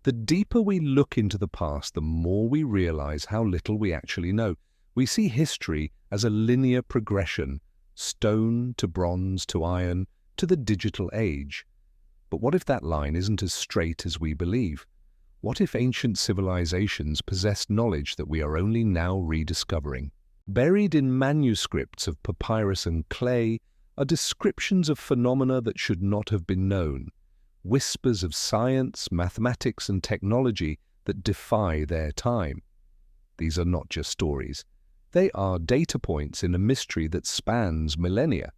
The deeper we look into the past, the more we realize how little we actually know. We see history as a linear progression, stone to bronze to iron to the digital age. But what if that line isn't as straight as we believe? What if ancient civilizations possessed knowledge that we are only now rediscovering? Buried in manuscripts of papyrus and clay are descriptions of phenomena that should not have been known, whispers of science, mathematics, and technology that defy their time. These are not just stories. They are data points in a mystery that spans millennia.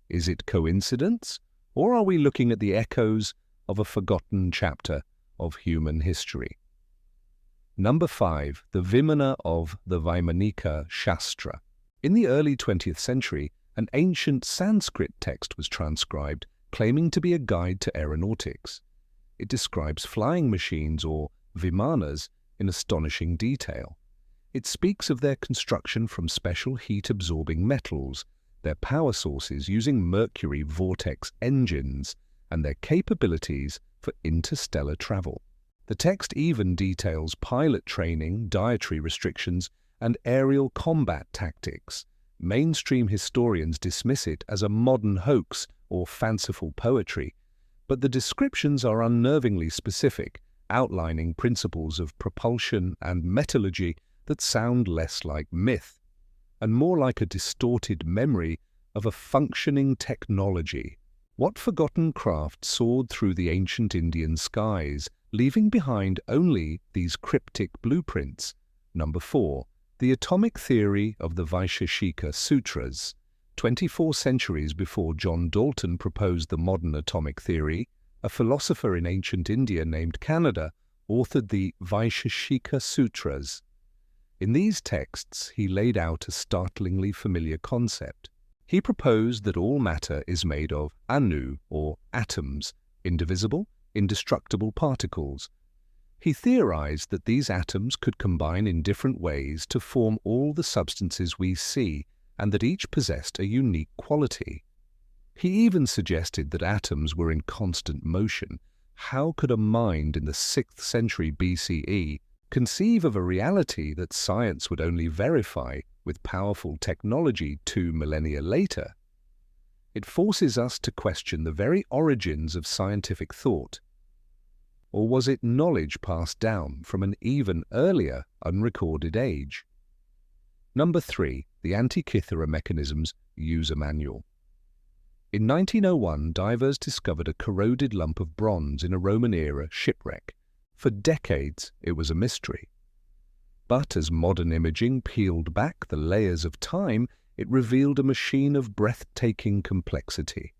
Is it coincidence, or are we looking at the echoes of a forgotten chapter of human history? Number 5. The Vimana of the Vaimanika Shastra. In the early 20th century, an ancient Sanskrit text was transcribed claiming to be a guide to aeronautics. It describes flying machines, or vimanas, in astonishing detail. It speaks of their construction from special heat-absorbing metals, their power sources using mercury vortex engines, and their capabilities for interstellar travel. The text even details pilot training, dietary restrictions, and aerial combat tactics. Mainstream historians dismiss it as a modern hoax or fanciful poetry, but the descriptions are unnervingly specific, outlining principles of propulsion and metallurgy that sound less like myth and more like a distorted memory of a functioning technology. What forgotten craft soared through the ancient Indian skies, leaving behind only these cryptic blueprints? Number 4. The atomic theory of the Vaisheshika Sutras. 24 centuries before John Dalton proposed the modern atomic theory, a philosopher in ancient India named Kanada authored the Vaisheshika Sutras. In these texts, he laid out a startlingly familiar concept. He proposed that all matter is made of anu, or atoms, indivisible, indestructible particles. He theorized that these atoms could combine in different ways to form all the substances we see, and that each possessed a unique quality. He even suggested that atoms were in constant motion. How could a mind in the 6th century BCE conceive of a reality that science would only verify with powerful technology 2 millennia later? It forces us to question the very origins of scientific thought. Or was it knowledge passed down from an even earlier, unrecorded age? Number 3. The Antikythera Mechanisms User Manual. In 1901, divers discovered a corroded lump of bronze in a Roman-era shipwreck. For decades, it was a mystery. But as modern imaging peeled back the layers of time, it revealed a machine of breathtaking complexity.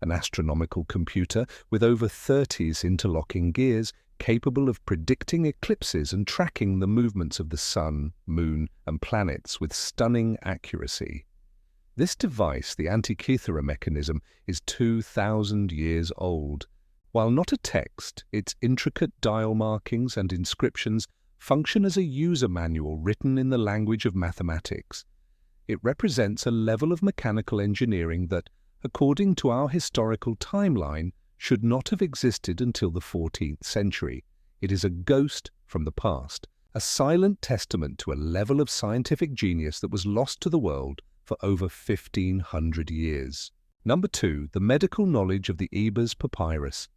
An astronomical computer with over 30 interlocking gears capable of predicting eclipses and tracking the movements of the sun, moon, and planets with stunning accuracy. This device, the Antikythera mechanism, is 2,000 years old. While not a text, its intricate dial markings and inscriptions function as a user manual written in the language of mathematics. It represents a level of mechanical engineering that, according to our historical timeline, should not have existed until the 14th century. It is a ghost from the past, a silent testament to a level of scientific genius that was lost to the world for over 1,500 years. Number 2. The medical knowledge of the Ebers Papyrus.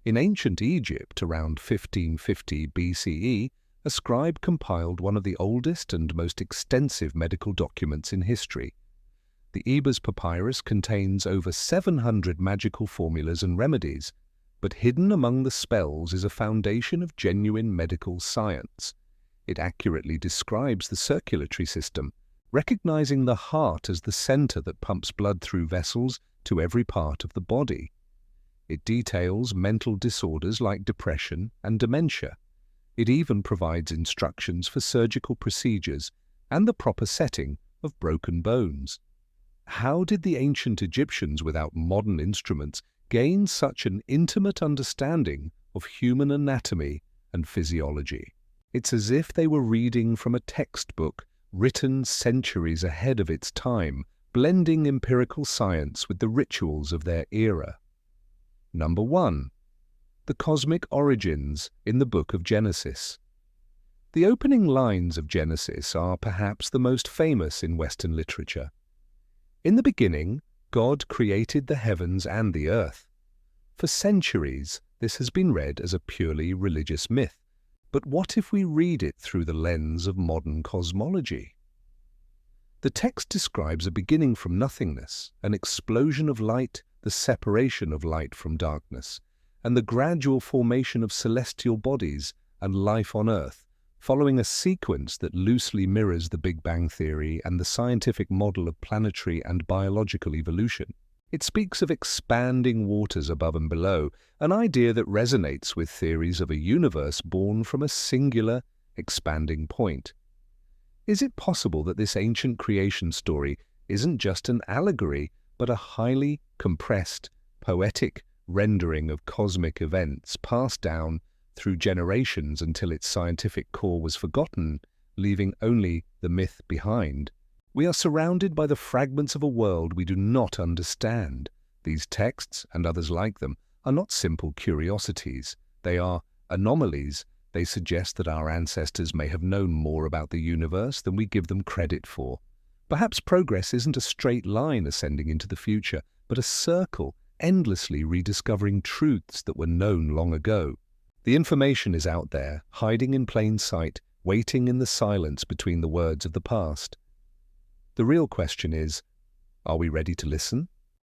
In ancient Egypt, around 1550 BCE, a scribe compiled one of the oldest and most extensive medical documents in history. The Ebers Papyrus contains over 700 magical formulas and remedies, but hidden among the spells is a foundation of genuine medical science. It accurately describes the circulatory system, recognizing the heart as the center that pumps blood through vessels to every part of the body. It details mental disorders like depression and dementia. It even provides instructions for surgical procedures and the proper setting of broken bones. How did the ancient Egyptians, without modern instruments, gain such an intimate understanding of human anatomy and physiology? It's as if they were reading from a textbook written centuries ahead of its time, blending empirical science with the rituals of their era. Number 1. the cosmic origins in the book of Genesis. The opening lines of Genesis are perhaps the most famous in Western literature. In the beginning, God created the heavens and the earth. For centuries, this has been read as a purely religious myth. But what if we read it through the lens of modern cosmology? The text describes a beginning from nothingness, an explosion of light, the separation of light from darkness, and the gradual formation of celestial bodies and life on Earth, following a sequence that loosely mirrors the Big Bang Theory and the scientific model of planetary and biological evolution. It speaks of expanding waters above and below, an idea that resonates with theories of a universe born from a singular, expanding point. Is it possible that this ancient creation story isn't just an allegory, but a highly compressed, poetic rendering of cosmic events passed down through generations until its scientific core was forgotten, leaving only the myth behind? We are surrounded by the fragments of a world we do not understand. These texts, and others like them, are not simple curiosities. They are anomalies. They suggest that our ancestors may have known more about the universe than we give them credit for. Perhaps progress isn't a straight line ascending into the future, but a circle, endlessly rediscovering truths that were known long ago. The information is out there, hiding in plain sight, waiting in the silence between the words of the past. The real question is, are we ready to listen?